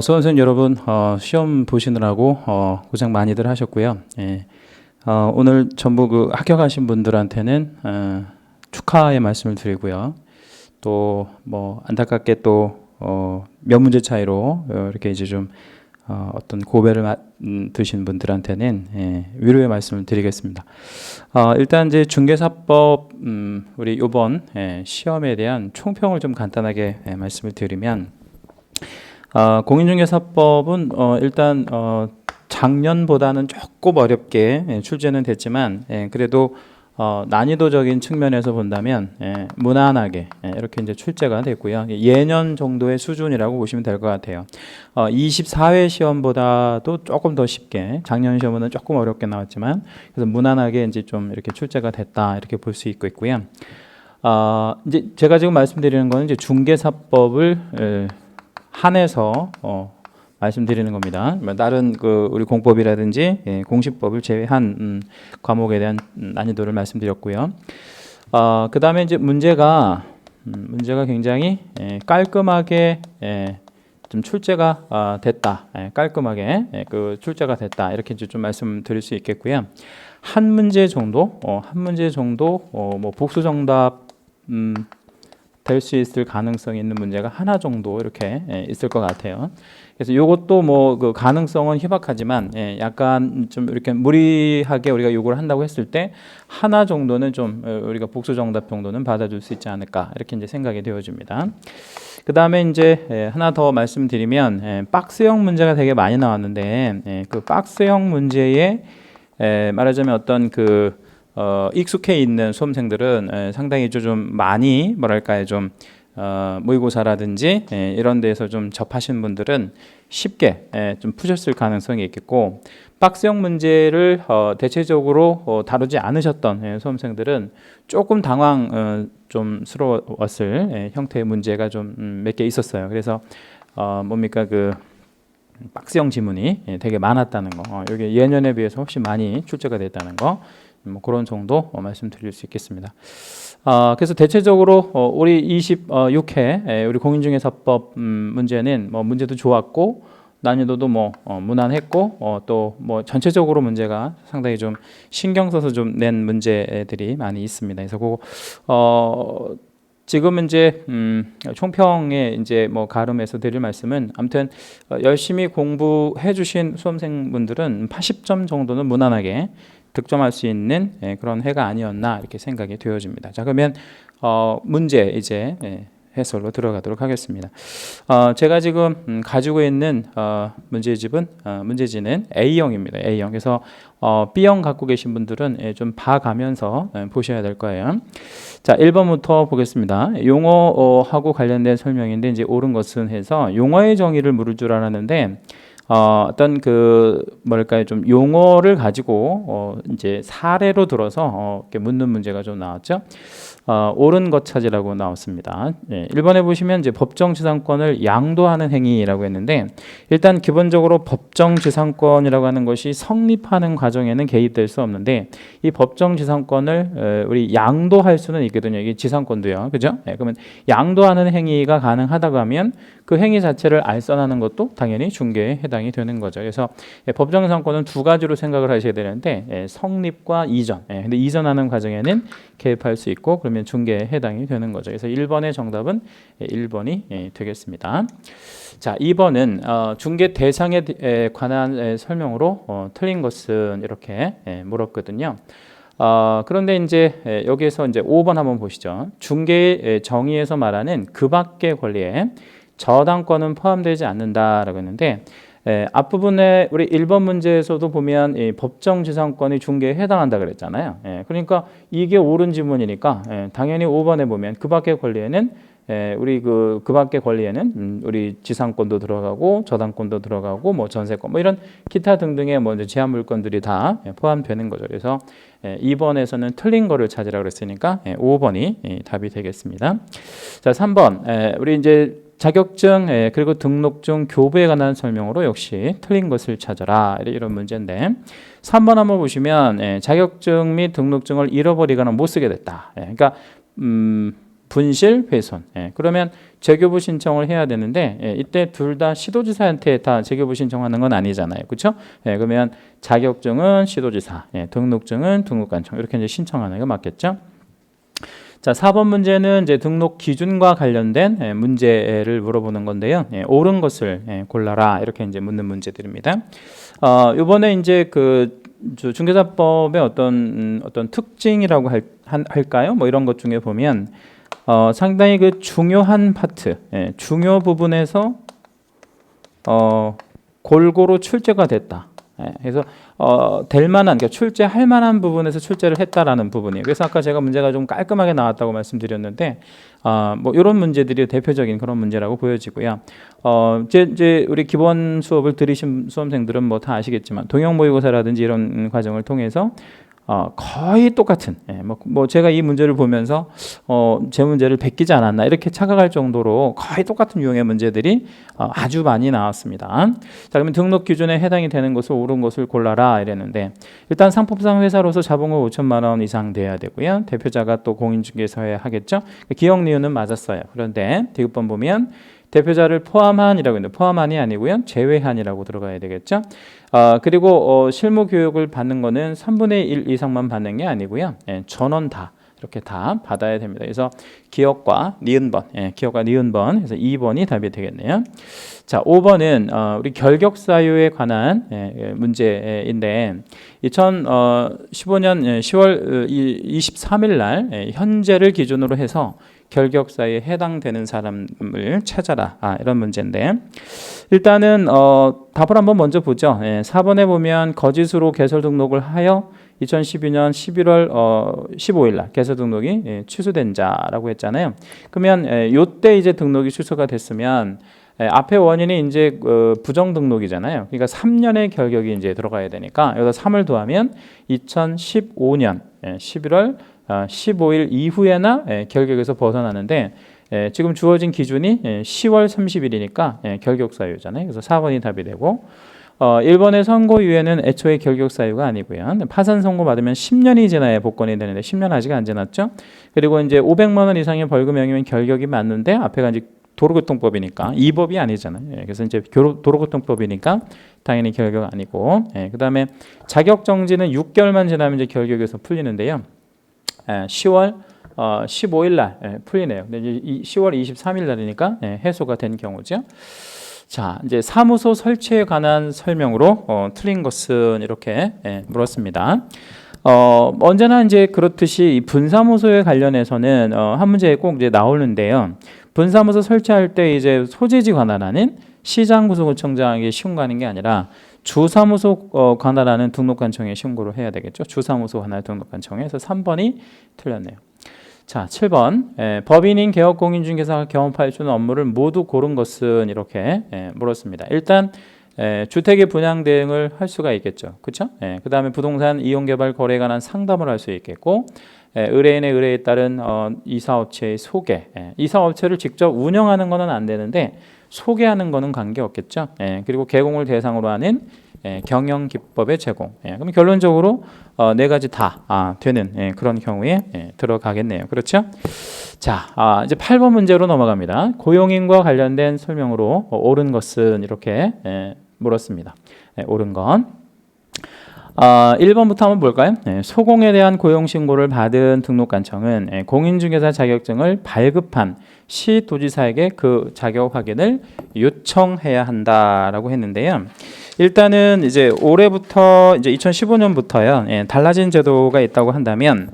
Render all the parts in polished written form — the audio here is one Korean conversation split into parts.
수험생 여러분, 시험 보시느라고 고생 많이들 하셨고요. 예, 오늘 전부 그 합격하신 분들한테는 축하의 말씀을 드리고요. 또 뭐 안타깝게 또 몇 문제 차이로 이렇게 이제 좀 어떤 고배를 드신 분들한테는 위로의 말씀을 드리겠습니다. 일단 이제 중개사법 우리 이번 시험에 대한 총평을 좀 간단하게 말씀을 드리면. 공인중개사법은 일단 작년보다는 조금 어렵게 출제는 됐지만 그래도 난이도적인 측면에서 본다면 무난하게 이렇게 이제 출제가 됐고요. 예년 정도의 수준이라고 보시면 될 것 같아요. 24회 시험보다도 조금 더 쉽게, 작년 시험은 조금 어렵게 나왔지만 그래서 무난하게 이제 좀 이렇게 출제가 됐다 이렇게 볼 수 있고요. 이제 제가 지금 말씀드리는 거는 이제 중개사법을 한해서 말씀드리는 겁니다. 다른 그 우리 공법이라든지 공시법을 제외한 과목에 대한 난이도를 말씀드렸고요. 그 다음에 이제 문제가 굉장히 깔끔하게 좀 출제가 됐다. 깔끔하게 그 출제가 됐다. 이렇게 이제 좀 말씀드릴 수 있겠고요. 한 문제 정도 뭐 복수 정답 될 수 있을 가능성이 있는 문제가 하나 정도 이렇게 있을 것 같아요. 그래서 이것도 뭐 그 가능성은 희박하지만 약간 좀 이렇게 무리하게 우리가 요구를 한다고 했을 때 하나 정도는 좀 우리가 복수 정답 정도는 받아줄 수 있지 않을까 이렇게 이제 생각이 되어집니다. 그 다음에 이제 하나 더 말씀드리면 박스형 문제가 되게 많이 나왔는데 그 박스형 문제에 말하자면 어떤 그 익숙해 있는 수험생들은 상당히 좀 많이 뭐랄까요 좀 모의고사라든지 이런 데에서 좀 접하신 분들은 쉽게 좀 푸셨을 가능성이 있겠고, 박스형 문제를 대체적으로 다루지 않으셨던 수험생들은 조금 당황 좀 스러웠을 형태의 문제가 좀 몇 개 있었어요. 그래서 뭡니까 그 박스형 지문이 되게 많았다는 거, 이게 예년에 비해서 훨씬 많이 출제가 됐다는 거, 뭐 그런 정도 말씀드릴 수 있겠습니다. 그래서 대체적으로 우리 26회 우리 공인중개사법 문제는 뭐 문제도 좋았고 난이도도 뭐 무난했고 또 뭐 전체적으로 문제가 상당히 좀 신경 써서 좀 낸 문제들이 많이 있습니다. 그래서 그 지금은 이제 총평에 이제 뭐 가름해서 드릴 말씀은 아무튼 열심히 공부해 주신 수험생분들은 80점 정도는 무난하게 득점할 수 있는 그런 해가 아니었나 이렇게 생각이 되어집니다. 자, 그러면 문제 이제 해설로 들어가도록 하겠습니다. 제가 지금 가지고 있는 문제지는 A형입니다. A형. 그래서 B형 갖고 계신 분들은 좀 봐가면서 보셔야 될 거예요. 자, 1번부터 보겠습니다. 용어하고 관련된 설명인데 이제 옳은 것은 해서 용어의 정의를 물을 줄 알았는데 어떤 그 뭐랄까요 좀 용어를 가지고 이제 사례로 들어서 이렇게 묻는 문제가 좀 나왔죠. 옳은 것 찾으라고 나왔습니다. 1번에 보시면 이제 법정지상권을 양도하는 행위라고 했는데, 일단 기본적으로 법정지상권이라고 하는 것이 성립하는 과정에는 개입될 수 없는데 이 법정지상권을 우리 양도할 수는 있거든요. 이게 지상권도요, 그죠? 그러면 양도하는 행위가 가능하다고 하면 그 행위 자체를 알선하는 것도 당연히 중개에 해당이 되는 거죠. 그래서 법정지상권은 두 가지로 생각을 하셔야 되는데 성립과 이전. 근데 이전하는 과정에는 개입할 수 있고 그러면 중개에 해당이 되는 거죠. 그래서 1번의 정답은 1번이 되겠습니다. 자, 2번은 중개 대상에 관한 설명으로 틀린 것은 이렇게 물었거든요. 그런데 이제 여기에서 이제 5번 한번 보시죠. 중개의 정의에서 말하는 그 밖의 권리에 저당권은 포함되지 않는다라고 했는데 앞부분에 우리 1번 문제에서도 보면 법정지상권이 중개에 해당한다 그랬잖아요. 그러니까 이게 옳은 지문이니까 당연히 5번에 보면 그 밖의 권리에는 우리 그 밖의 권리에는 우리 지상권도 들어가고 저당권도 들어가고 뭐 전세권 뭐 이런 기타 등등의 뭐 이제 제한 물건들이 다 포함되는 거죠. 그래서 2번에서는 틀린 거를 찾으라 그랬으니까 5번이 답이 되겠습니다. 자, 3번 우리 이제 자격증 그리고 등록증 교부에 관한 설명으로 역시 틀린 것을 찾아라 이런 문제인데 3번 한번 보시면 자격증 및 등록증을 잃어버리거나 못 쓰게 됐다. 그러니까 분실, 훼손. 그러면 재교부 신청을 해야 되는데 이때 둘 다 시도지사한테 다 재교부 신청하는 건 아니잖아요, 그렇죠? 그러면 자격증은 시도지사, 등록증은 등록관청 이렇게 이제 신청하는 게 맞겠죠? 자, 4번 문제는 이제 등록 기준과 관련된 문제를 물어보는 건데요. 옳은 것을 골라라 이렇게 이제 묻는 문제들입니다. 이번에 이제 그 중개사법의 어떤 특징이라고 할까요? 뭐 이런 것 중에 보면 상당히 그 중요한 파트, 중요 부분에서 골고루 출제가 됐다. 그래서 될 만한, 그러니까 출제할 만한 부분에서 출제를 했다라는 부분이에요. 그래서 아까 제가 문제가 좀 깔끔하게 나왔다고 말씀드렸는데, 뭐 이런 문제들이 대표적인 그런 문제라고 보여지고요. 이제 우리 기본 수업을 들으신 수험생들은 뭐 다 아시겠지만 동형 모의고사라든지 이런 과정을 통해서 거의 똑같은, 뭐 제가 이 문제를 보면서 제 문제를 베끼지 않았나 이렇게 착각할 정도로 거의 똑같은 유형의 문제들이 아주 많이 나왔습니다. 자, 그러면 등록 기준에 해당이 되는 것을 옳은 것을 골라라 이랬는데, 일단 상법상 회사로서 자본금 5천만 원 이상 돼야 되고요. 대표자가 또 공인중개사여야 하겠죠. 기억 니은은 맞았어요. 그런데 디귿번 보면 대표자를 포함한이라고 있는데 포함한이 아니고요, 제외한이라고 들어가야 되겠죠. 그리고 실무 교육을 받는 거는 3분의 1 이상만 받는 게 아니고요, 전원 다 이렇게 다 받아야 됩니다. 그래서 기억과 니은번, 기억과 니은번, 그래서 2번이 답이 되겠네요. 자, 5번은 우리 결격 사유에 관한 문제인데 2015년 10월 23일 날 현재를 기준으로 해서 결격 사유에 해당되는 사람을 찾아라, 이런 문제인데, 일단은 답을 한번 먼저 보죠. 4번에 보면 거짓으로 개설 등록을 하여 2012년 11월 15일 날 개설 등록이 취소된 자라고 했잖아요. 그러면 요때 이제 등록이 취소가 됐으면 앞에 원인이 이제 부정 등록이잖아요. 그러니까 3년의 결격이 이제 들어가야 되니까 여기다 3을 더하면 2015년 11월 15일 이후에나 결격에서 벗어나는데, 지금 주어진 기준이 10월 30일이니까 결격 사유잖아요. 그래서 4번이 답이 되고, 1번의 선고유예는 애초에 결격 사유가 아니고요. 파산 선고 받으면 10년이 지나야 복권이 되는데 10년 아직 안 지났죠. 그리고 이제 500만 원 이상의 벌금형이면 결격이 맞는데 앞에가 이제 도로교통법이니까 이 법이 아니잖아요. 그래서 이제 도로교통법이니까 당연히 결격 아니고, 그다음에 자격 정지는 6개월만 지나면 이제 결격에서 풀리는데요. 10월 15일 날 풀리네요. 근데 이제 10월 23일 날이니까 해소가 된 경우죠. 자, 이제 사무소 설치에 관한 설명으로 틀린 것은 이렇게 물었습니다. 언제나 이제 그렇듯이 이 분사무소에 관련해서는 한 문제에 꼭 이제 나오는데요. 분사무소 설치할 때 이제 소재지 관할하는 시장구청장에게 신고하는 게 아니라 주사무소 관할하는 등록관청에 신고를 해야 되겠죠. 주사무소 관할 등록관청에서 3번이 틀렸네요. 자, 7번 법인인 개업공인중개사가 경험할 수 있는 업무를 모두 고른 것은 이렇게 물었습니다. 일단 주택의 분양 대행을 할 수가 있겠죠. 그렇죠? 그 다음에 부동산 이용개발 거래에 관한 상담을 할 수 있겠고, 의뢰인의 의뢰에 따른 이사업체의 소개, 이사업체를 직접 운영하는 것은 안 되는데 소개하는 거는 관계없겠죠. 그리고 개공을 대상으로 하는 경영기법의 제공. 그럼 결론적으로 네 가지 다 되는 그런 경우에 들어가겠네요. 그렇죠? 자, 이제 8번 문제로 넘어갑니다. 고용인과 관련된 설명으로 옳은 것은 이렇게 물었습니다. 옳은 건 1번부터 한번 볼까요? 소공에 대한 고용신고를 받은 등록관청은 공인중개사 자격증을 발급한 시도지사에게 그 자격 확인을 요청해야 한다라고 했는데요. 일단은 이제 올해부터 이제 2015년부터요, 달라진 제도가 있다고 한다면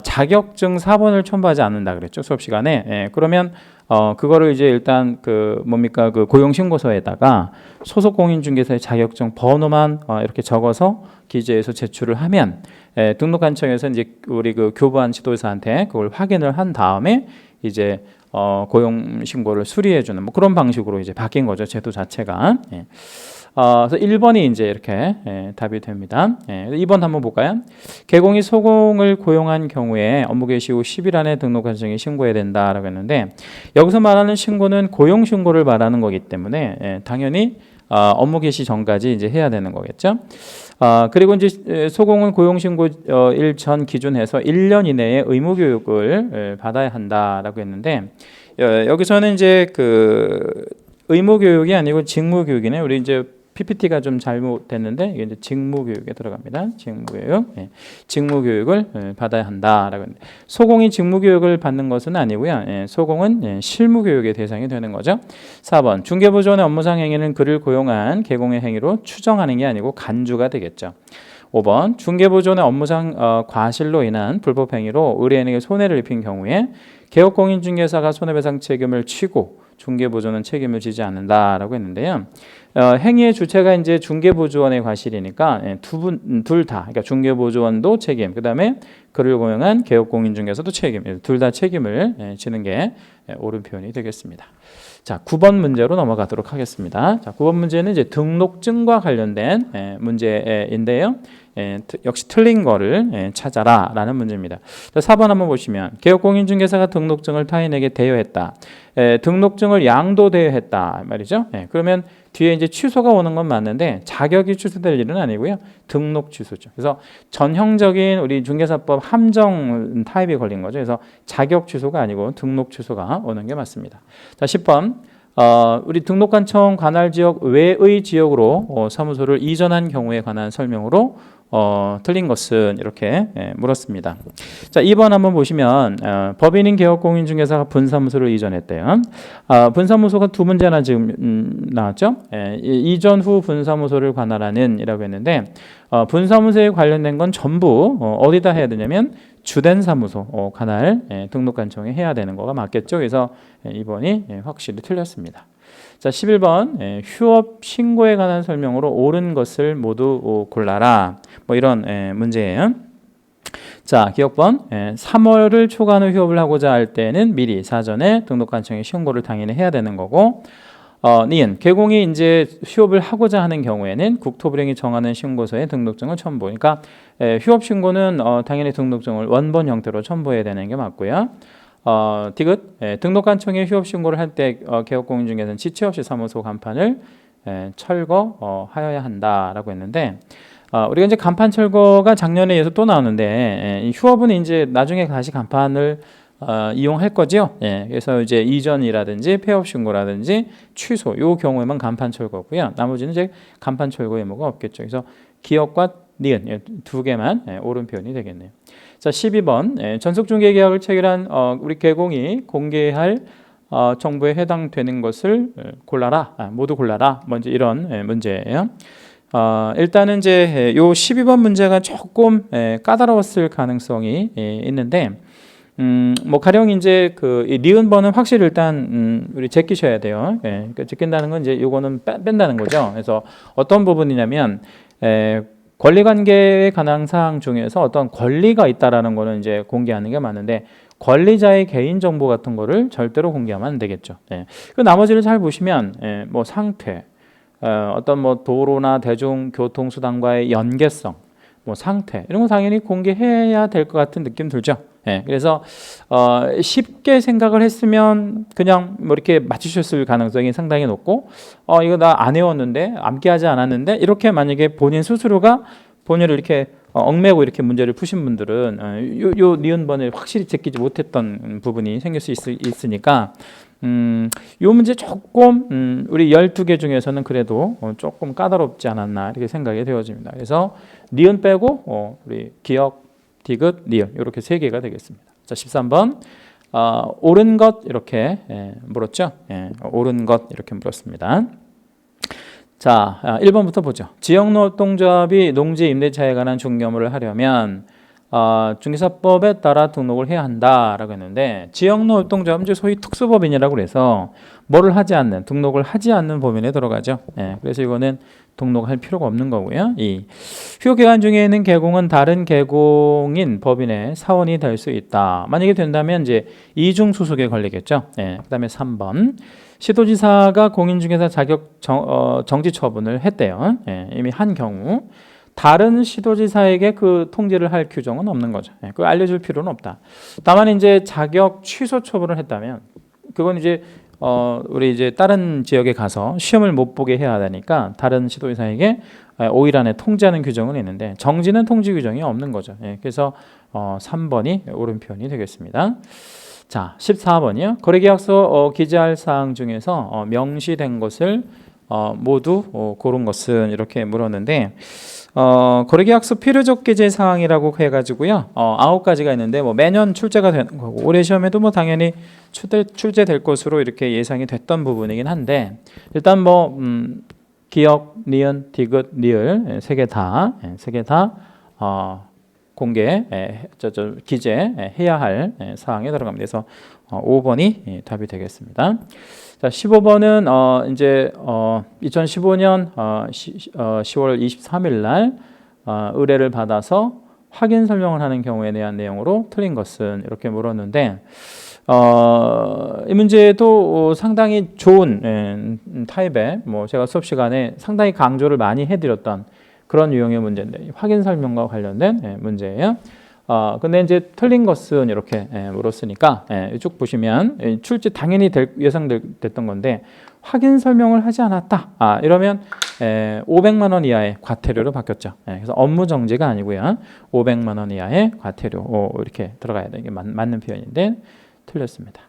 자격증 4번을 첨부하지 않는다 그랬죠, 수업 시간에. 그러면 그거를 이제 일단 그 고용신고서에다가 소속 공인중개사의 자격증 번호만 이렇게 적어서 기재해서 제출을 하면 등록관청에서 이제 우리 그 교부한 지도사한테 그걸 확인을 한 다음에 이제 고용신고를 수리해주는 뭐 그런 방식으로 이제 바뀐 거죠, 제도 자체가. 그래서 1번이 이제 이렇게 답이 됩니다. 2번 한번 볼까요? 개공이 소공을 고용한 경우에 업무 개시 후 10일 안에 등록관청에 신고해야 된다라고 했는데, 여기서 말하는 신고는 고용 신고를 말하는 거기 때문에 당연히 업무 개시 전까지 이제 해야 되는 거겠죠. 그리고 이제 소공은 고용신고일 전 기준해서 1년 이내에 의무교육을 받아야 한다라고 했는데 여기서는 이제 그 의무교육이 아니고 직무교육이네. 우리 이제 PPT가 좀 잘못됐는데 이게 이제 직무교육에 들어갑니다. 직무교육, 직무교육을 받아야 한다라고 했는데 소공이 직무교육을 받는 것은 아니고요. 소공은 실무교육의 대상이 되는 거죠. 4번 중개보조원의 업무상 행위는 그를 고용한 개공의 행위로 추정하는 게 아니고 간주가 되겠죠. 5번 중개보조원의 업무상 과실로 인한 불법 행위로 의뢰인에게 손해를 입힌 경우에 개업공인중개사가 손해배상 책임을 지고 중개보조원은 책임을 지지 않는다라고 했는데요. 행위의 주체가 이제 중개보조원의 과실이니까 둘 다, 그러니까 중개보조원도 책임, 그 다음에 그를 고용한 개업공인중개사도 책임, 둘 다 책임을 지는 게 옳은 표현이 되겠습니다. 자, 9번 문제로 넘어가도록 하겠습니다. 자, 9번 문제는 이제 등록증과 관련된 문제인데요. 역시 틀린 거를 찾아라 라는 문제입니다. 자, 4번 한번 보시면 개업공인중개사가 등록증을 타인에게 대여했다. 등록증을 양도대여했다 말이죠. 그러면 뒤에 이제 취소가 오는 건 맞는데 자격이 취소될 일은 아니고요. 등록 취소죠. 그래서 전형적인 우리 중개사법 함정 타입이 걸린 거죠. 그래서 자격 취소가 아니고 등록 취소가 오는 게 맞습니다. 자, 10번. 우리 등록관청 관할 지역 외의 지역으로 사무소를 이전한 경우에 관한 설명으로 틀린 것은 이렇게 물었습니다. 자, 2번 한번 보시면 법인인 개업공인중개사가 분사무소를 이전했대요. 분사무소가 두 문제나 지금 나왔죠. 이전 후 분사무소를 관할하는 이라고 했는데 분사무소에 관련된 건 전부 어디다 해야 되냐면 주된 사무소 관할 등록관청에 해야 되는 거가 맞겠죠. 그래서 2번이 확실히 틀렸습니다. 자, 11번 휴업 신고에 관한 설명으로 옳은 것을 모두 골라라. 뭐 이런 문제예요. 자, 기억번 3월을 초과하는 휴업을 하고자 할 때는 미리 사전에 등록관청에 신고를 당연히 해야 되는 거고 니은 개공이 이제 휴업을 하고자 하는 경우에는 국토부령이 정하는 신고서에 등록증을 첨부. 그러니까 휴업 신고는 당연히 등록증을 원본 형태로 첨부해야 되는 게 맞고요. 디귿 등록관청에 휴업 신고를 할 때 개업공인중개사는 지체 없이 사무소 간판을 철거하여야 한다라고 했는데 우리가 이제 간판 철거가 작년에 의해서 또 나오는데 휴업은 이제 나중에 다시 간판을 이용할 거죠. 그래서 이제 이전이라든지 폐업 신고라든지 취소 요 경우에만 간판 철거고요. 나머지는 이제 간판 철거 의무가 없겠죠. 그래서 기업과 니은 두 개만 옳은 표현이 되겠네요. 자, 12번 전속중개계약을 체결한 우리 개공이 공개할 정보에 해당되는 것을 골라라. 모두 골라라. 먼저 이런 문제예요. 일단은 이제 요 12번 문제가 조금 까다로웠을 가능성이 있는데 뭐 가령 이제 그 니은 번은 확실히 일단 우리 제끼셔야 돼요. 그러니까 제낀다는 건 이제 요거는 뺀다는 거죠. 그래서 어떤 부분이냐면 권리관계에 관한 사항 중에서 어떤 권리가 있다라는 거는 이제 공개하는 게 맞는데 권리자의 개인 정보 같은 거를 절대로 공개하면 안 되겠죠. 그 나머지를 잘 보시면 뭐 상태, 어떤 뭐 도로나 대중교통수단과의 연계성, 뭐 상태 이런 거 당연히 공개해야 될 것 같은 느낌 들죠. 그래서 쉽게 생각을 했으면 그냥 뭐 이렇게 맞추셨을 가능성이 상당히 높고 이거 나 안 외웠는데 암기하지 않았는데 이렇게 만약에 본인 스스로가 본인을 이렇게 얽매고 이렇게 문제를 푸신 분들은 요 니은번을 확실히 제끼지 못했던 부분이 생길 수 있으니까 요 문제 조금 우리 12개 중에서는 그래도 조금 까다롭지 않았나 이렇게 생각이 되어집니다. 그래서 니은 빼고 우리 기억, 디귿, 니은 이렇게 세 개가 되겠습니다. 자, 13번 옳은 것 이렇게 물었죠. 옳은 것 이렇게 물었습니다. 자, 1번부터 보죠. 지역노동조합이 농지 임대차에 관한 중개업무를 하려면 중개사법에 따라 등록을 해야 한다라고 했는데 지역노동조합은 소위 특수법인이라고 그래서 뭐를 하지 않는 등록을 하지 않는 법인에 들어가죠. 그래서 이거는 등록할 필요가 없는 거고요. 이 휴업기간 중에는 개공은 다른 개공인 법인의 사원이 될 수 있다. 만약에 된다면 이제 이중 소속에 걸리겠죠. 그다음에 3번 시도지사가 공인중개사 자격 정지 처분을 했대요. 이미 한 경우 다른 시도지사에게 그 통지를 할 규정은 없는 거죠. 그걸 알려줄 필요는 없다. 다만 이제 자격 취소 처분을 했다면 그건 이제 우리 이제 다른 지역에 가서 시험을 못 보게 해야 하니까 다른 시도지사에게 5일 안에 통지하는 규정은 있는데 정지는 통지 규정이 없는 거죠. 그래서 3번이 옳은 표현이 되겠습니다. 자, 14번이요. 거래계약서 기재할 사항 중에서 명시된 것을 모두 고른 것은 이렇게 물었는데 거래계약서 필요적 기재 사항이라고 해가지고요 9가지가 있는데 뭐 매년 출제가 되는 거고 올해 시험에도 뭐 당연히 출제될 것으로 이렇게 예상이 됐던 부분이긴 한데 일단 뭐 기역, 니은, 디귿, 리을 세 개 다 공개, 기재해야 할 사항에 들어갑니다. 그래서 5번이 답이 되겠습니다. 자, 15번은 이제 2015년 10월 23일 날 의뢰를 받아서 확인 설명을 하는 경우에 대한 내용으로 틀린 것은 이렇게 물었는데 이 문제도 상당히 좋은 타입의 뭐 제가 수업 시간에 상당히 강조를 많이 해드렸던 그런 유형의 문제인데 확인 설명과 관련된 문제예요. 근데 이제 틀린 것은 이렇게 물었으니까 쭉 보시면 출제 당연히 예상됐던 건데 확인 설명을 하지 않았다. 이러면 500만 원 이하의 과태료로 바뀌었죠. 그래서 업무 정지가 아니고요. 500만 원 이하의 과태료 이렇게 들어가야 돼. 이게 맞는 표현인데 틀렸습니다.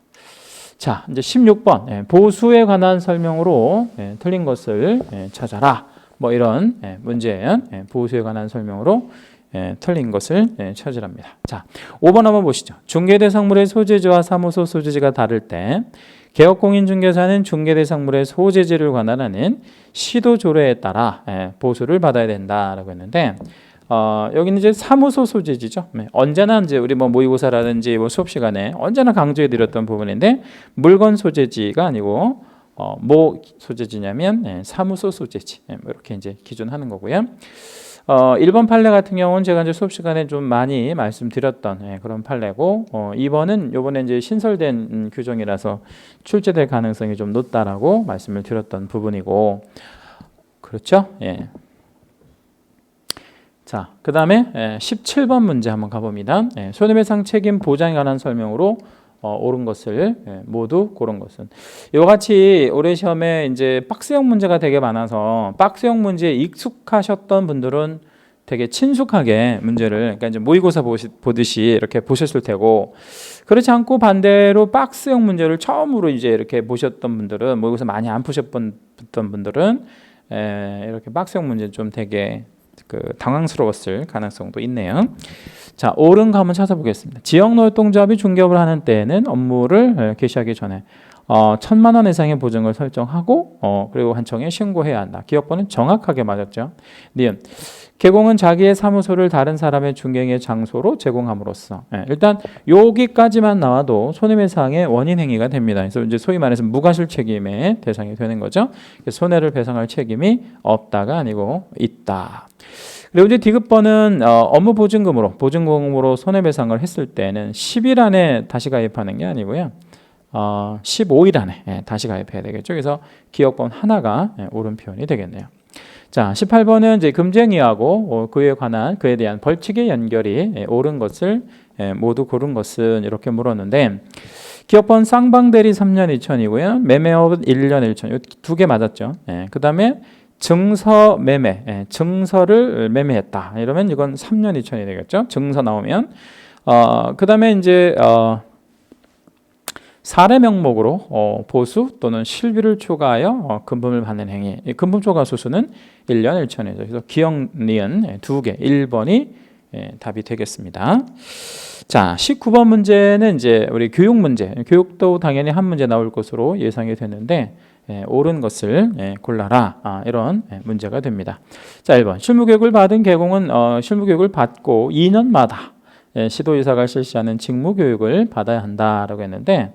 자, 이제 16번 보수에 관한 설명으로 틀린 것을 찾아라. 뭐 이런 문제예요. 보수에 관한 설명으로 틀린 것을 찾으랍니다. 자, 5번 한번 보시죠. 중개대상물의 소재지와 사무소 소재지가 다를 때 개업공인중개사는 중개대상물의 소재지를 관할하는 시도조례에 따라 보수를 받아야 된다라고 했는데 여기는 이제 사무소 소재지죠. 언제나 이제 우리 뭐 모의고사라든지 뭐 수업 시간에 언제나 강조해드렸던 부분인데 물건 소재지가 아니고 뭐 소재지냐면 사무소 소재지 이렇게 이제 기준하는 거고요. 1번 판례 같은 경우는 제가 이제 수업 시간에 좀 많이 말씀드렸던 그런 판례고 2번은 요번에 이제 신설된 규정이라서 출제될 가능성이 좀 높다라고 말씀을 드렸던 부분이고 그렇죠? 예. 자, 그 다음에 17번 문제 한번 가봅니다. 손해배상 책임 보장에 관한 설명으로 옳은 것을 모두 고른 것은 이와 같이 올해 시험에 이제 박스형 문제가 되게 많아서 박스형 문제에 익숙하셨던 분들은 되게 친숙하게 문제를 그러니까 이제 모의고사 보듯이 이렇게 보셨을 테고 그렇지 않고 반대로 박스형 문제를 처음으로 이제 이렇게 보셨던 분들은 모의고사 많이 안 푸셨던 분들은 이렇게 박스형 문제 좀 되게 당황스러웠을 가능성도 있네요. 자, 옳은 거 한번 찾아보겠습니다. 지역노동조합이 중개업을 하는 때에는 업무를 개시하기 전에 1,000만 원 이상의 보증을 설정하고 그리고 한청에 신고해야 한다. 기업번은 정확하게 맞았죠. 니은 개공은 자기의 사무소를 다른 사람의 중개의 장소로 제공함으로써 일단 여기까지만 나와도 손해배상의 원인 행위가 됩니다. 그래서 이제 소위 말해서 무과실 책임의 대상이 되는 거죠. 손해를 배상할 책임이 없다가 아니고 있다. 그리고 이제 디귿번은 업무 보증금으로 손해배상을 했을 때는 10일 안에 다시 가입하는 게 아니고요. 15일 안에 다시 가입해야 되겠죠. 그래서 기억번 하나가 옳은 표현이 되겠네요. 자, 18번은 이제 금쟁이하고 그에 대한 벌칙의 연결이 옳은 것을 모두 고른 것은 이렇게 물었는데 기업번 쌍방대리 3년 2천이고요. 매매업은 1년 1천. 두 개 맞았죠. 그 다음에 증서 매매, 증서를 매매했다. 이러면 이건 3년 2천이 되겠죠. 증서 나오면 그 다음에 이제 사례 명목으로 보수 또는 실비를 초과하여 금품을 받는 행위. 금품 초과 수수는 1년 1천이죠. 그래서 기역, 니은 두 개, 1번이 답이 되겠습니다. 자, 19번 문제는 이제 우리 교육 문제. 교육도 당연히 한 문제 나올 것으로 예상이 되는데 옳은 것을 골라라. 이런 문제가 됩니다. 자, 1번. 실무교육을 받은 개공은 실무교육을 받고 2년마다 시도이사가 실시하는 직무교육을 받아야 한다라고 했는데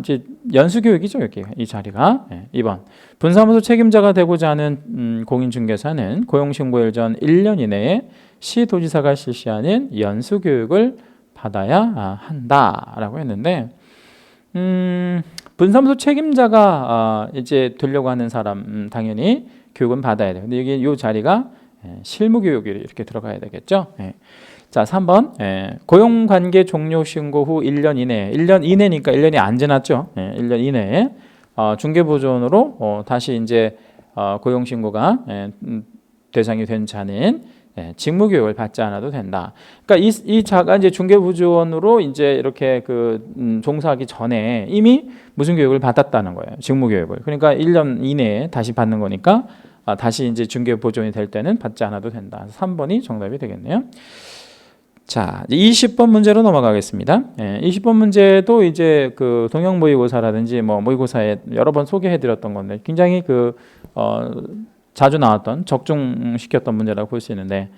이제 연수교육이죠. 여기 이 자리가. 2번. 분사무소 책임자가 되고자 하는 공인중개사는 고용신고일 전 1년 이내에 시도지사가 실시하는 연수교육을 받아야 한다라고 했는데 분사무소 책임자가 이제 되려고 하는 사람 당연히 교육은 받아야 돼요. 근데 여기 이 자리가 실무교육이 이렇게 들어가야 되겠죠. 자, 3번 고용관계 종료 신고 후 1년 이내에 1년 이내니까 1년이 안 지났죠. 1년 이내에 중개보존으로 다시 이제 고용신고가 대상이 된 자는 직무교육을 받지 않아도 된다. 그러니까 이 자가 이제 중개보조원으로 이제 이렇게 종사하기 전에 이미 무슨 교육을 받았다는 거예요. 직무교육을. 그러니까 1년 이내에 다시 받는 거니까 다시 이제 중개보조원이 될 때는 받지 않아도 된다. 3번이 정답이 되겠네요. 자, 20번 문제로 넘어가겠습니다. 20번 문제도 이제 동형 모의고사라든지 뭐 모의고사에 여러 번 소개해드렸던 건데 굉장히 자주 나왔던 적중시켰던 문제라고 볼 수 있는데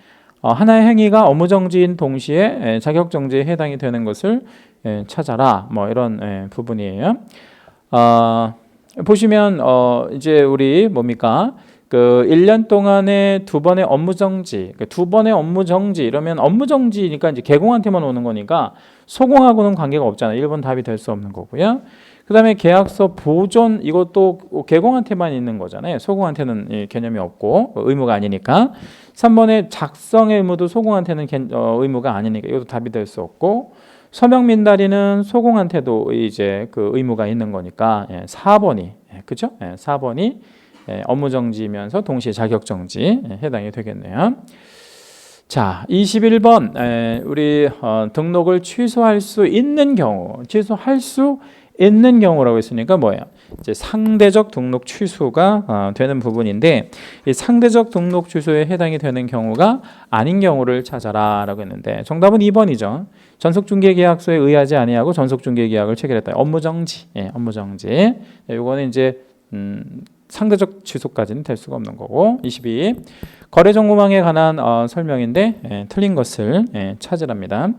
하나의 행위가 업무정지인 동시에 자격정지에 해당이 되는 것을 찾아라. 뭐 이런 부분이에요. 보시면 이제 우리 뭡니까? 1년 동안에 2번의 업무정지, 2번의 업무정지 이러면 업무정지니까 이제 개공한테만 오는 거니까 소공하고는 관계가 없잖아요. 1번 답이 될 수 없는 거고요. 그 다음에 계약서 보존 이것도 개공한테만 있는 거잖아요. 소공한테는 개념이 없고 의무가 아니니까. 3번의 작성의 의무도 소공한테는 의무가 아니니까 이것도 답이 될 수 없고, 서명 민달이는 소공한테도 이제 의무가 있는 거니까 4번이 그죠? 4번이 업무정지면서 동시에 자격정지 해당이 되겠네요. 자, 21번 우리 등록을 취소할 수 있는 경우, 취소할 수 있는 경우라고 했으니까 뭐예요? 이제 상대적 등록 취소가 되는 부분인데, 이 상대적 등록 취소에 해당이 되는 경우가 아닌 경우를 찾아라라고 했는데 정답은 2번이죠. 전속중개계약서에 의하지 아니하고 전속중개계약을 체결했다. 업무정지, 업무정지. 이거는 이제 상대적 취소까지는 될 수가 없는 거고. 22. 거래정보망에 관한 설명인데 틀린 것을 찾으랍니다.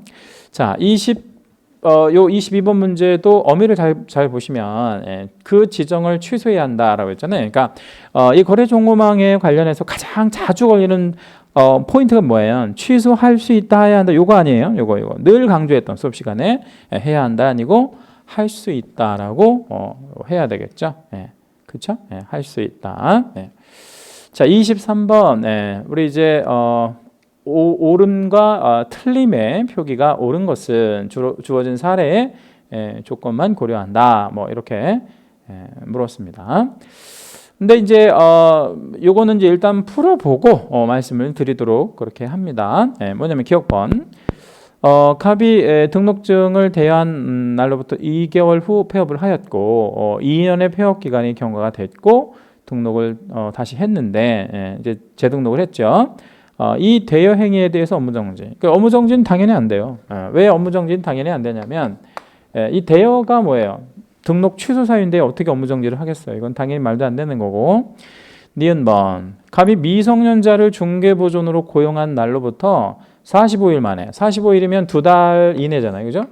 자, 22번 문제도 어미를 잘 보시면 그 지정을 취소해야 한다라고 했잖아요. 그러니까 이 거래정보망에 관련해서 가장 자주 걸리는 포인트가 뭐예요? 취소할 수 있다, 해야 한다. 요거 아니에요? 요거 늘 강조했던 수업 시간에 해야 한다 아니고 할 수 있다라고 해야 되겠죠. 그렇죠? 할 수 있다. 자, 23번 우리 이제 옳음과 틀림의 표기가 옳은 것은 주어진 사례의 조건만 고려한다. 뭐 이렇게 물었습니다. 근데 이제 요거는 이제 일단 풀어보고 말씀을 드리도록 그렇게 합니다. 뭐냐면 기억번. 갑이 등록증을 대여한 날로부터 2개월 후 폐업을 하였고 2년의 폐업 기간이 경과가 됐고 등록을 다시 했는데 이제 재등록을 했죠. 이 대여 행위에 대해서 업무정지. 업무정지는 당연히 안 돼요. 왜 업무정지는 당연히 안 되냐면 이 대여가 뭐예요? 등록 취소 사유인데 어떻게 업무정지를 하겠어요? 이건 당연히 말도 안 되는 거고. 니은번. 갑이 미성년자를 중개보존으로 고용한 날로부터 45일 만에, 45일이면 2달 이내잖아요. 그죠?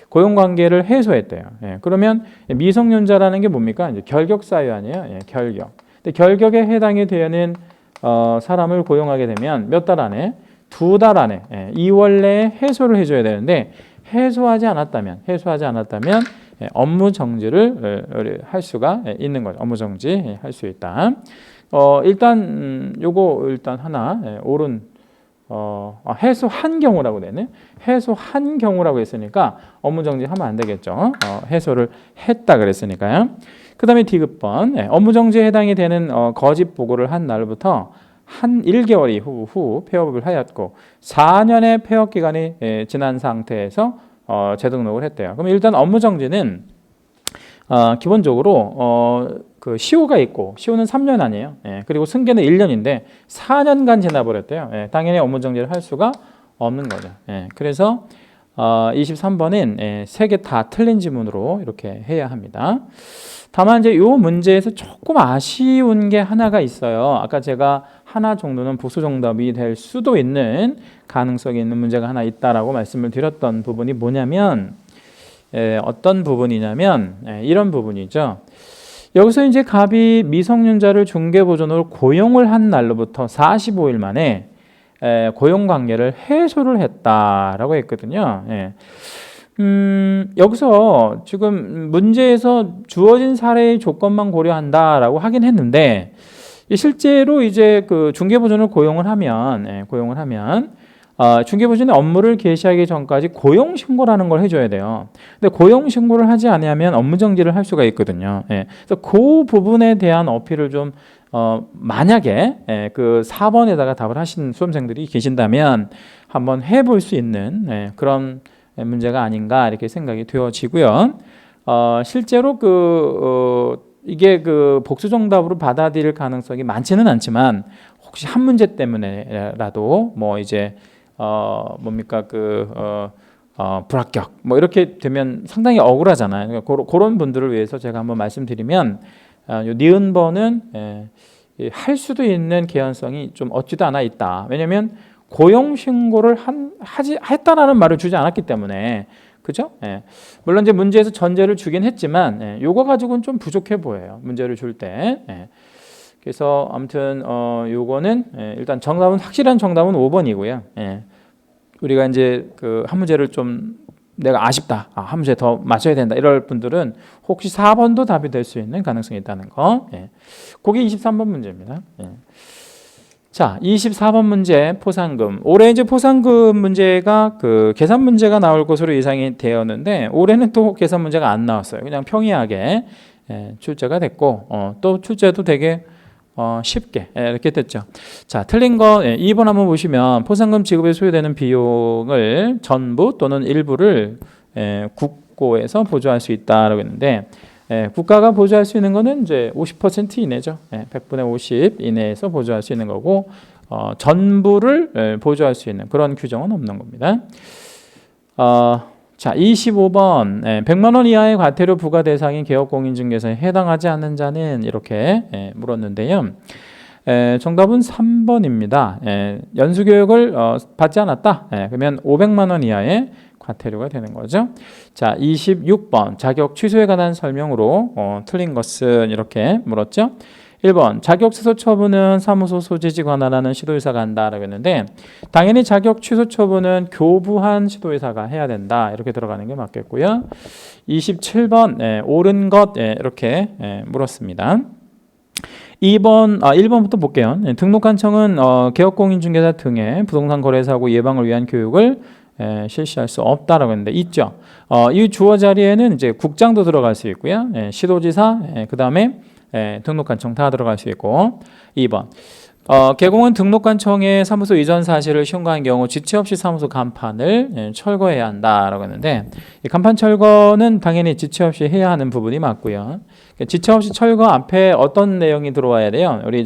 고용관계를 해소했대요. 그러면 미성년자라는 게 뭡니까? 이제 결격 사유 아니에요? 결격. 근데 결격에 해당이 되는 사람을 고용하게 되면 몇 달 안에? 2달 안에 2월 내에 해소를 해줘야 되는데 해소하지 않았다면 업무 정지를 할 수가 있는 거죠. 업무 정지 할 수 있다. 일단 요거 일단 하나 옳은 해소한 경우라고 되네. 해소한 경우라고 했으니까 업무 정지하면 안 되겠죠. 해소를 했다 그랬으니까요. 그다음에 디귿번 업무 정지에 해당이 되는 거짓 보고를 한 날부터 한 1개월 후 폐업을 하였고 4년의 폐업 기간이 지난 상태에서 재등록을 했대요. 그럼 일단 업무 정지는 기본적으로 그 시효가 있고 시효는 3년 아니에요. 그리고 승계는 1년인데 4년간 지나버렸대요. 당연히 업무 정지를 할 수가 없는 거죠. 그래서 23번은 세 개 다 틀린 지문으로 이렇게 해야 합니다. 다만 이제 이 문제에서 조금 아쉬운 게 하나가 있어요. 아까 제가 하나 정도는 보수 정답이 될 수도 있는 가능성이 있는 문제가 하나 있다라고 말씀을 드렸던 부분이 뭐냐면 어떤 부분이냐면 이런 부분이죠. 여기서 이제 갑이 미성년자를 중개보존으로 고용을 한 날로부터 45일 만에 고용관계를 해소를 했다라고 했거든요. 여기서 지금 문제에서 주어진 사례의 조건만 고려한다라고 하긴 했는데 실제로 이제 그 중개보존을 고용을 하면 중개보존의 업무를 개시하기 전까지 고용신고라는 걸 해줘야 돼요. 근데 고용신고를 하지 않으면 업무정지를 할 수가 있거든요. 그래서 그 부분에 대한 어필을 좀 만약에 그 4번에다가 답을 하신 수험생들이 계신다면 한번 해볼 수 있는 그런 문제가 아닌가 이렇게 생각이 되어지고요. 실제로 이게 그 복수 정답으로 받아들일 가능성이 많지는 않지만 혹시 한 문제 때문에라도 뭐 이제 뭡니까 불합격 뭐 이렇게 되면 상당히 억울하잖아요. 그러니까 그런 분들을 위해서 제가 한번 말씀드리면 요 니은번은 할 수도 있는 개연성이 좀 없지도 않아 있다. 왜냐하면 고용 신고를 했다라는 말을 주지 않았기 때문에 그죠? 물론 이제 문제에서 전제를 주긴 했지만 요거 가지고는 좀 부족해 보여요. 문제를 줄 때. 그래서 아무튼 요거는 일단 정답은 확실한 정답은 5번이고요. 우리가 이제 그 한 문제를 좀 내가 아쉽다, 한 문제 더 맞춰야 된다 이럴 분들은 혹시 4번도 답이 될 수 있는 가능성이 있다는 거. 그게 23번 문제입니다. 자, 24번 문제 포상금. 올해 이제 포상금 문제가 그 계산 문제가 나올 것으로 예상이 되었는데 올해는 또 계산 문제가 안 나왔어요. 그냥 평이하게 출제가 됐고 또 출제도 되게 쉽게 이렇게 됐죠. 자, 틀린 거 2번 한번 보시면 포상금 지급에 소요되는 비용을 전부 또는 일부를 국고에서 보조할 수 있다라고 했는데 국가가 보조할 수 있는 거는 이제 50% 이내죠. 100분의 50 이내에서 보조할 수 있는 거고 전부를 보조할 수 있는 그런 규정은 없는 겁니다. 자, 25번 100만 원 이하의 과태료 부과 대상인 개업공인중개사에 해당하지 않는 자는 이렇게 물었는데요. 정답은 3번입니다. 연수교육을 받지 않았다. 그러면 500만 원 이하의 과태료가 되는 거죠. 자, 26번 자격 취소에 관한 설명으로 틀린 것은 이렇게 물었죠. 1번 자격 취소 처분은 사무소 소재지 관할하는 시도의사가 한다라고 했는데 당연히 자격 취소 처분은 교부한 시도의사가 해야 된다 이렇게 들어가는 게 맞겠고요. 27번 옳은 것 이렇게 물었습니다. 1번부터 볼게요. 등록관청은 개업공인중개사 등의 부동산 거래사고 예방을 위한 교육을 실시할 수 없다라고 했는데 있죠. 이 주어 자리에는 이제 국장도 들어갈 수 있고요. 시도지사 그 다음에 등록관청 다 들어갈 수 있고 2번 개공은 등록관청에 사무소 이전 사실을 신고한 경우 지체 없이 사무소 간판을 철거해야 한다라고 했는데 이 간판 철거는 당연히 지체 없이 해야 하는 부분이 맞고요. 지체 없이 철거 앞에 어떤 내용이 들어와야 돼요? 우리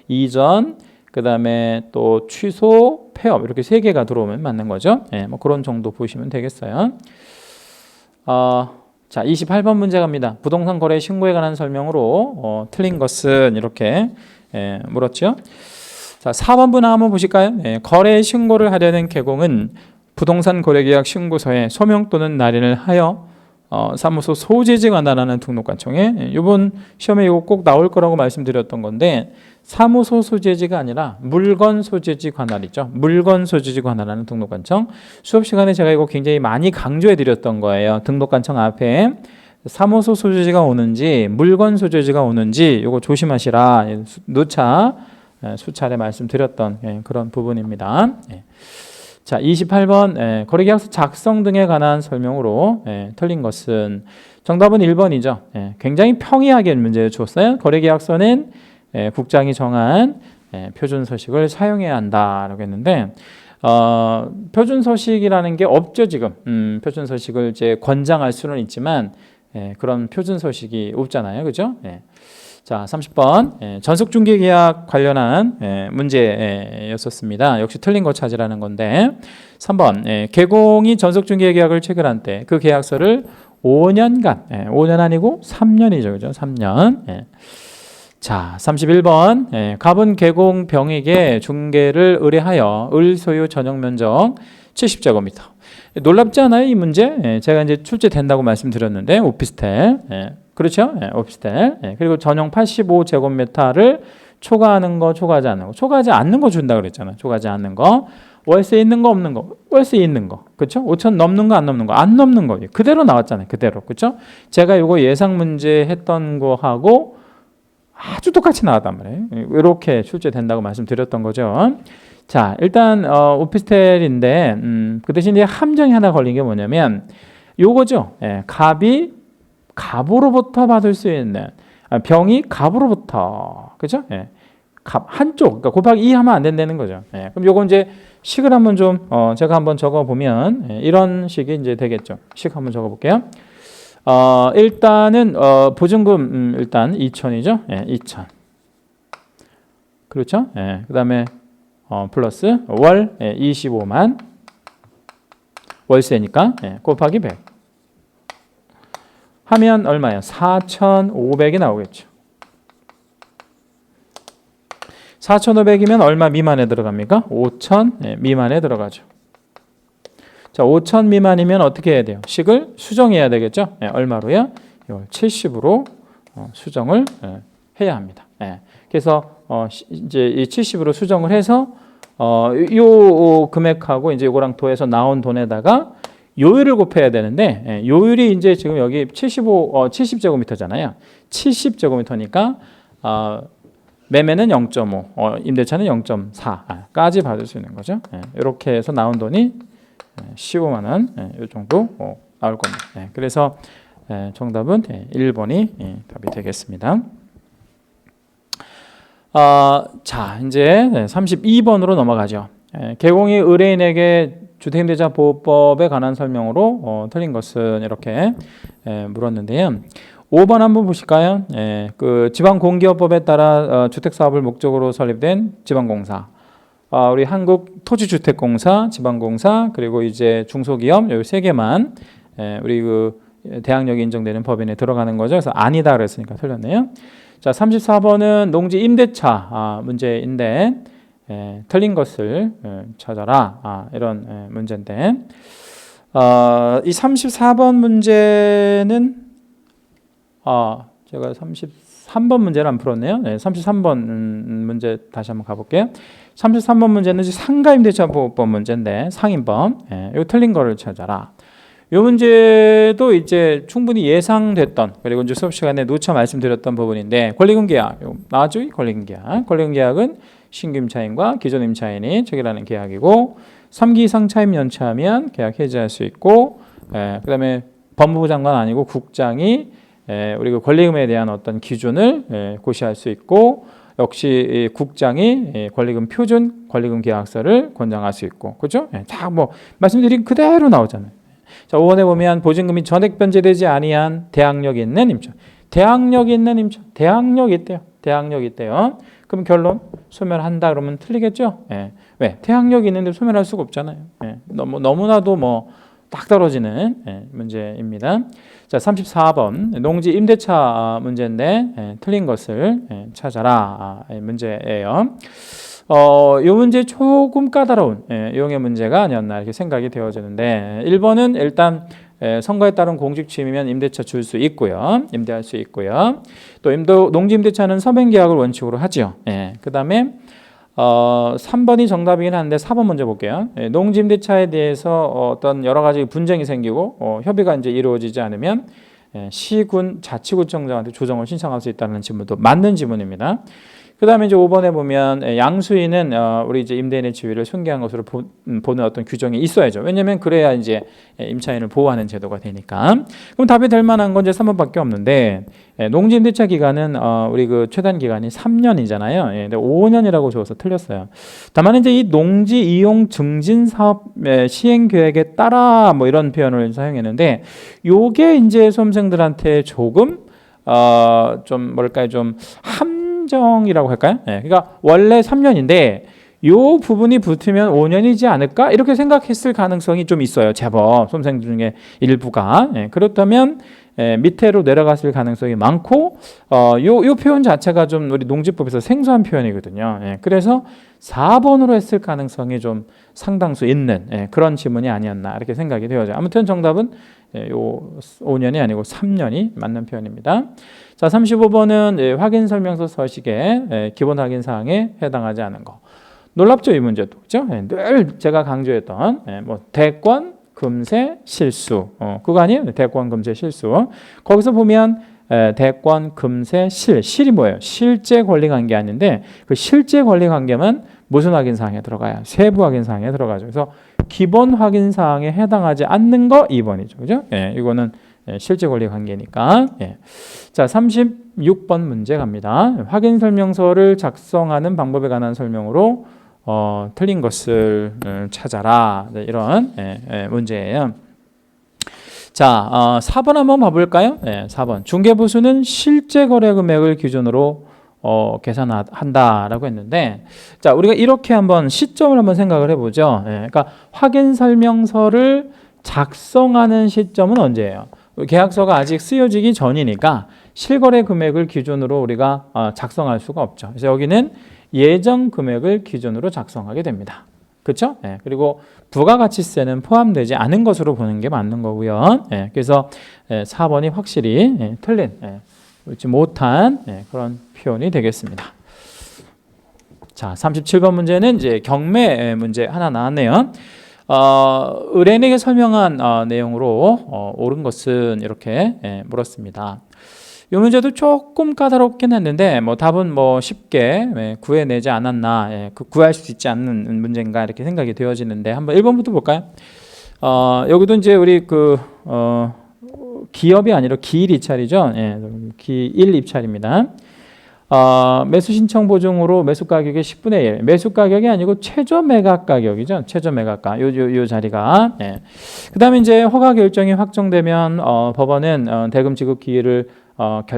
이전 그 다음에 또 취소, 폐업 이렇게 3개가 들어오면 맞는 거죠. 뭐 그런 정도 보시면 되겠어요. 자, 28번 문제 갑니다. 부동산 거래 신고에 관한 설명으로 틀린 것은 이렇게 물었죠. 자, 4번분 한번 보실까요? 거래 신고를 하려는 개공은 부동산 거래계약 신고서에 소명 또는 날인을 하여 사무소 소재지 관할하는 등록관청에 이번 시험에 이거 꼭 나올 거라고 말씀드렸던 건데 사무소 소재지가 아니라 물건 소재지 관할이죠. 물건 소재지 관할하는 등록관청. 수업 시간에 제가 이거 굉장히 많이 강조해 드렸던 거예요. 등록관청 앞에 사무소 소재지가 오는지 물건 소재지가 오는지 이거 조심하시라. 누차 수차례 말씀드렸던 그런 부분입니다. 자, 28번 거래계약서 작성 등에 관한 설명으로 틀린 것은 정답은 1번이죠. 굉장히 평이하게 문제를 줬어요. 거래계약서는 국장이 정한 표준서식을 사용해야 한다라고 했는데 표준서식이라는 게 없죠 지금. 표준서식을 이제 권장할 수는 있지만 그런 표준서식이 없잖아요, 그죠? 자, 30번 전속중개계약 관련한 문제였었습니다. 역시 틀린 거 찾으라는 건데 3번 개공이 전속중개계약을 체결한 때 그 계약서를 5년간 5년 아니고 3년이죠, 그죠? 3년. 자, 31번 갑은 개공 병에게 중개를 의뢰하여 을 소유 전용 면적 70제곱미터. 놀랍지 않아요, 이 문제? 제가 이제 출제된다고 말씀드렸는데 오피스텔. 그렇죠? 오피스텔. 그리고 전용 85제곱미터를 초과하는 거, 초과하지 않는 거. 초과하지 않는 거 준다 그랬잖아요. 초과하지 않는 거. 월세 있는 거, 없는 거. 월세 있는 거. 그렇죠? 5천 넘는 거, 안 넘는 거. 안 넘는 거. 그대로 나왔잖아요. 그대로. 그렇죠? 제가 이거 예상 문제 했던 거하고 아주 똑같이 나왔단 말이에요. 이렇게 출제된다고 말씀드렸던 거죠. 자, 일단 오피스텔인데 그 대신 이제 함정이 하나 걸린 게 뭐냐면 요거죠. 갑이 갑으로부터 받을 수 있는 병이 갑으로부터, 그죠? 예. 갑 한쪽, 그러니까 곱하기 2 하면 안 된다는 거죠. 예. 그럼 요거 이제 식을 한번 좀 제가 한번 적어 보면 이런 식이 이제 되겠죠. 식 한번 적어 볼게요. 일단은 보증금 일단 2천이죠. 예, 2천. 그렇죠? 예. 그다음에 플러스 월 25만 월세니까 곱하기 100 하면 얼마예요? 4,500이 나오겠죠. 4,500이면 얼마 미만에 들어갑니까? 5,000 미만에 들어가죠. 자, 5,000 미만이면 어떻게 해야 돼요? 식을 수정해야 되겠죠? 얼마로요? 70으로 수정을 해야 합니다. 그래서 이제 이 70으로 수정을 해서 요 금액하고 이제 요거랑 더해서 나온 돈에다가 요율을 곱해야 되는데 요율이 이제 지금 여기 70제곱미터잖아요. 70제곱미터니까 매매는 0.5, 임대차는 0.4까지 받을 수 있는 거죠. 이렇게 해서 나온 돈이 15만 원, 이 정도 나올 겁니다. 그래서 정답은 1번이 답이 되겠습니다. 자, 이제 32번으로 넘어가죠. 개공이 의뢰인에게 주택임대차 보호법에 관한 설명으로 틀린 것은 이렇게 물었는데요. 5번 한번 보실까요? 그 지방공기업법에 따라 주택사업을 목적으로 설립된 지방공사, 우리 한국토지주택공사, 지방공사, 그리고 이제 중소기업 요 세 개만 우리 그 대항력이 인정되는 법인에 들어가는 거죠. 그래서 아니다 그랬으니까 틀렸네요. 자, 34번은 농지 임대차 문제인데 틀린 것을 찾아라 이런 문제인데 이 34번 문제는 제가 33번 문제를 안 풀었네요. 33번 문제 다시 한번 가볼게요. 33번 문제는 상가임대차보호법 문제인데 상임법 이거 틀린 거를 찾아라. 이 문제도 이제 충분히 예상됐던, 그리고 이제 수업 시간에 누차 말씀드렸던 부분인데, 권리금 계약 나왔죠? 권리금 계약. 권리금 계약은 신규 임차인과 기존 임차인이 체결하는 계약이고 3기 이상 차임 연차하면 계약 해지할 수 있고, 그다음에 법무부 장관 아니고 국장이 우리 그 권리금에 대한 어떤 기준을 고시할 수 있고, 역시 국장이 권리금 표준 권리금 계약서를 권장할 수 있고, 그렇죠? 다 뭐 말씀드린 그대로 나오잖아요. 자, 5번에 보면 보증금이 전액 변제되지 아니한 대항력 있는 임차. 대항력 있는 임차. 대항력 있대요. 대항력 있대요. 그럼 결론 소멸한다 그러면 틀리겠죠? 왜? 대항력 있는데 소멸할 수가 없잖아요. 너무나도 뭐 딱 떨어지는 문제입니다. 자, 34번 농지 임대차 문제인데 틀린 것을 찾아라 문제예요. 이 문제 조금 까다로운 유형의 문제가 아니었나 이렇게 생각이 되어지는데, 1번은 일단 선거에 따른 공직 취임이면 임대차 줄 수 있고요, 임대할 수 있고요. 또 농지 임대차는 서명 계약을 원칙으로 하죠. 그 다음에 3번이 정답이긴 한데 4번 먼저 볼게요. 농지 임대차에 대해서 어떤 여러 가지 분쟁이 생기고 협의가 이제 이루어지지 않으면 시군 자치구청장한테 조정을 신청할 수 있다는 질문도 맞는 질문입니다. 그 다음에 이제 5번에 보면 양수인은 우리 이제 임대인의 지위를 승계한 것으로 보는 어떤 규정이 있어야죠. 왜냐하면 그래야 이제 임차인을 보호하는 제도가 되니까. 그럼 답이 될 만한 건 이제 3번밖에 없는데, 농지 임대차 기간은 우리 그 최단 기간이 3년이잖아요. 근데 5년이라고 적어서 틀렸어요. 다만 이제 이 농지 이용 증진 사업 시행 계획에 따라 뭐 이런 표현을 사용했는데, 요게 이제 수험생들한테 조금 좀 뭐랄까요, 좀 함정이라고 할까요? 그러니까 원래 3년인데 요 부분이 붙으면 5년이지 않을까? 이렇게 생각했을 가능성이 좀 있어요. 제법 수험생들 중에 일부가. 그렇다면 밑으로 내려갔을 가능성이 많고, 요 표현 자체가 좀 우리 농지법에서 생소한 표현이거든요. 그래서 4번으로 했을 가능성이 좀 상당수 있는 그런 지문이 아니었나 이렇게 생각이 되어져요. 아무튼 정답은 요 5년이 아니고 3년이 맞는 표현입니다. 자, 35번은 확인 설명서 서식에 기본 확인 사항에 해당하지 않은 거. 놀랍죠, 이 문제도. 그렇죠? 늘 제가 강조했던 뭐 대권, 금세, 실수. 그거 아니에요? 대권, 금세, 실수. 거기서 보면 대권, 금세, 실이 뭐예요? 실제 권리 관계 아닌데, 그 실제 권리 관계만 무슨 확인 사항에 들어가요? 세부 확인 사항에 들어가죠. 그래서 기본 확인 사항에 해당하지 않는 거 2번이죠. 그죠? 이거는 실제 권리 관계니까. 자, 36번 문제 갑니다. 확인 설명서를 작성하는 방법에 관한 설명으로 틀린 것을 찾아라. 이런 문제예요. 자, 4번 한번 봐볼까요? 4번. 중개보수는 실제 거래 금액을 기준으로 계산한다라고 했는데, 자, 우리가 이렇게 한번 시점을 한번 생각을 해보죠. 그러니까 확인 설명서를 작성하는 시점은 언제예요? 계약서가 아직 쓰여지기 전이니까 실거래 금액을 기준으로 우리가 작성할 수가 없죠. 그래서 여기는 예정 금액을 기준으로 작성하게 됩니다. 그렇죠? 그리고 부가가치세는 포함되지 않은 것으로 보는 게 맞는 거고요. 그래서 4번이 확실히 틀린, 옳지 못한 그런 표현이 되겠습니다. 자, 37번 문제는 이제 경매 문제 하나 나왔네요. 의뢰인에게 설명한 내용으로 옳은 것은 이렇게 물었습니다. 이 문제도 조금 까다롭긴 했는데 답은 쉽게 구해내지 않았나, 구할 수 있지 않는 문제인가 이렇게 생각이 되어지는데 한번 1번부터 볼까요? 여기도 이제 우리 기업이 아니라 기일 입찰이죠. 기일 입찰입니다. 매수 신청 보증으로 매수 가격의 10분의 1. 매수 가격이 아니고 최저 매각 가격이죠. 최저 매각가. 요 자리가. 그 다음에 이제 허가 결정이 확정되면 법원은 대금 지급 기일을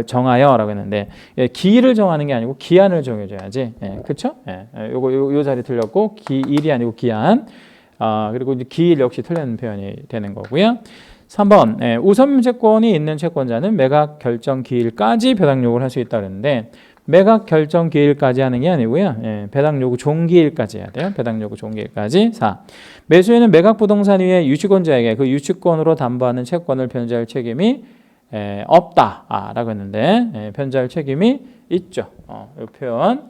정하여라고 했는데, 기일을 정하는 게 아니고 기한을 정해줘야지. 그렇죠? 요 자리 틀렸고 기일이 아니고 기한. 그리고 이제 기일 역시 틀린 표현이 되는 거고요. 3번 우선 채권이 있는 채권자는 매각 결정 기일까지 배당 요구를 할 수 있다 그랬는데, 매각 결정 기일까지 하는 게 아니고요. 배당 요구 종기일까지 해야 돼요. 배당 요구 종기일까지. 4. 매수인은 매각 부동산 위에 유치권자에게 그 유치권으로 담보하는 채권을 변제할 책임이 없다라고 했는데, 변제할 책임이 있죠. 이 표현.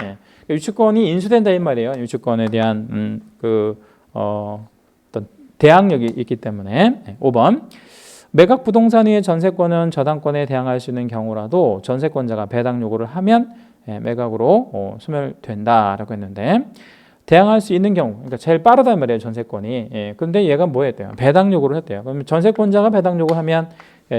유치권이 인수된다 이 말이에요. 유치권에 대한 어떤 대항력이 있기 때문에. 5번. 매각 부동산 위의 전세권은 저당권에 대항할 수 있는 경우라도 전세권자가 배당 요구를 하면 매각으로 소멸된다라고 했는데, 대항할 수 있는 경우, 그러니까 제일 빠르단 말이에요, 전세권이. 근데 얘가 뭐 했대요? 배당 요구를 했대요. 그러면 전세권자가 배당 요구하면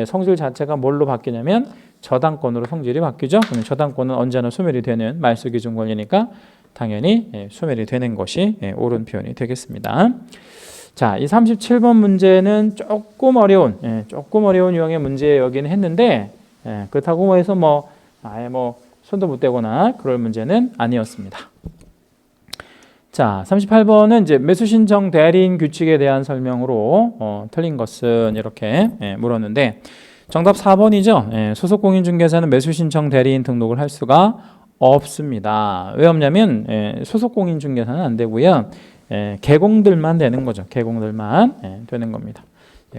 성질 자체가 뭘로 바뀌냐면 저당권으로 성질이 바뀌죠. 그러면 저당권은 언제나 소멸이 되는 말소 기준 권리니까 당연히 소멸이 되는 것이 옳은 표현이 되겠습니다. 자, 이 37번 문제는 조금 어려운 유형의 문제여긴 했는데, 그렇다고 해서 아예 손도 못 대거나 그럴 문제는 아니었습니다. 자, 38번은 이제 매수 신청 대리인 규칙에 대한 설명으로 틀린 것은 이렇게 물었는데, 정답 4번이죠. 소속 공인중개사는 매수 신청 대리인 등록을 할 수가 없습니다. 왜 없냐면 소속 공인중개사는 안 되고요. 개공들만 되는 거죠. 개공들만 되는 겁니다.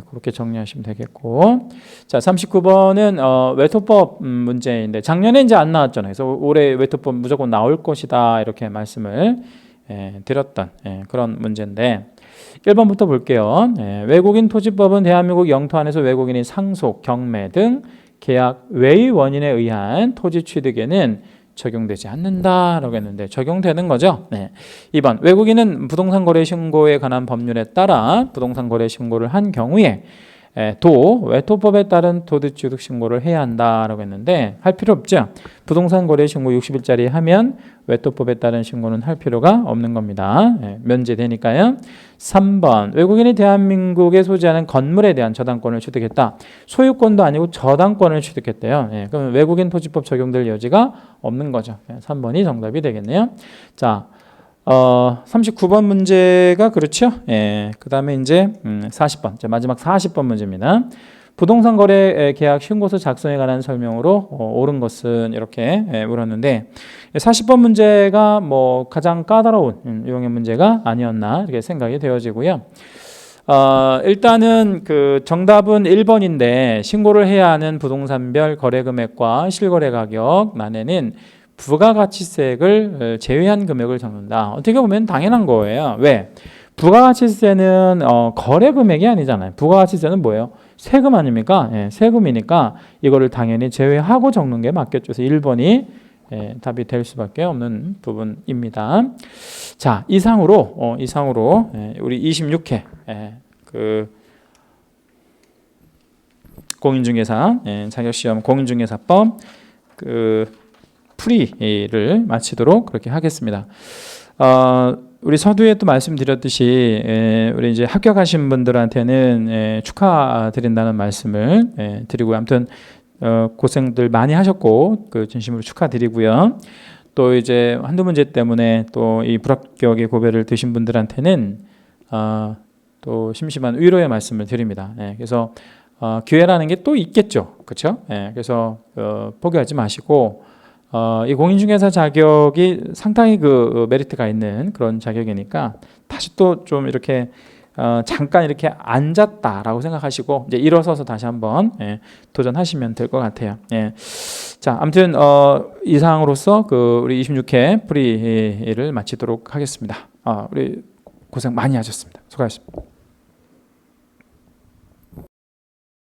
그렇게 정리하시면 되겠고. 자, 39번은 외토법 문제인데, 작년에 이제 안 나왔잖아요. 그래서 올해 외토법 무조건 나올 것이다 이렇게 말씀을 드렸던 그런 문제인데, 1번부터 볼게요. 외국인 토지법은 대한민국 영토 안에서 외국인이 상속, 경매 등 계약 외의 원인에 의한 토지 취득에는 적용되지 않는다라고 했는데 적용되는 거죠. 2번 외국인은 부동산 거래 신고에 관한 법률에 따라 부동산 거래 신고를 한 경우에 외토법에 따른 토지 취득 신고를 해야 한다라고 했는데 할 필요 없죠. 부동산 거래 신고 60일짜리 하면 외토법에 따른 신고는 할 필요가 없는 겁니다. 면제되니까요. 3번 외국인이 대한민국에 소지하는 건물에 대한 저당권을 취득했다. 소유권도 아니고 저당권을 취득했대요. 그럼 외국인 토지법 적용될 여지가 없는 거죠. 3번이 정답이 되겠네요. 자, 39번 문제가 그렇죠. 그 다음에 이제 40번, 마지막 40번 문제입니다. 부동산 거래 계약 신고서 작성에 관한 설명으로 옳은 것은 이렇게 물었는데, 40번 문제가 가장 까다로운 유형의 문제가 아니었나 이렇게 생각이 되어지고요. 일단은 그 정답은 1번인데 신고를 해야 하는 부동산별 거래 금액과 실거래 가격 난에는 부가가치세액을 제외한 금액을 적는다. 어떻게 보면 당연한 거예요. 왜? 부가가치세는 거래 금액이 아니잖아요. 부가가치세는 뭐예요? 세금 아닙니까? 세금이니까 이거를 당연히 제외하고 적는 게 맞겠죠. 그래서 1번이 답이 될 수밖에 없는 부분입니다. 자, 이상으로 우리 26회 공인중개사 자격시험 공인중개사법 그 풀이를 마치도록 그렇게 하겠습니다. 우리 서두에 또 말씀드렸듯이 우리 이제 합격하신 분들한테는 축하드린다는 말씀을 드리고, 아무튼 고생들 많이 하셨고 그 진심으로 축하드리고요. 또 이제 한두 문제 때문에 또 이 불합격의 고배를 드신 분들한테는 또 심심한 위로의 말씀을 드립니다. 그래서 기회라는 게 또 있겠죠, 그렇죠? 그래서 포기하지 마시고, 이 공인중개사 자격이 상당히 그 메리트가 있는 그런 자격이니까 다시 또 좀 이렇게 잠깐 이렇게 앉았다라고 생각하시고 이제 일어서서 다시 한번 도전하시면 될 것 같아요. 자, 아무튼 이상으로서 그 우리 26회 프리를 마치도록 하겠습니다. 우리 고생 많이 하셨습니다. 수고하셨습니다.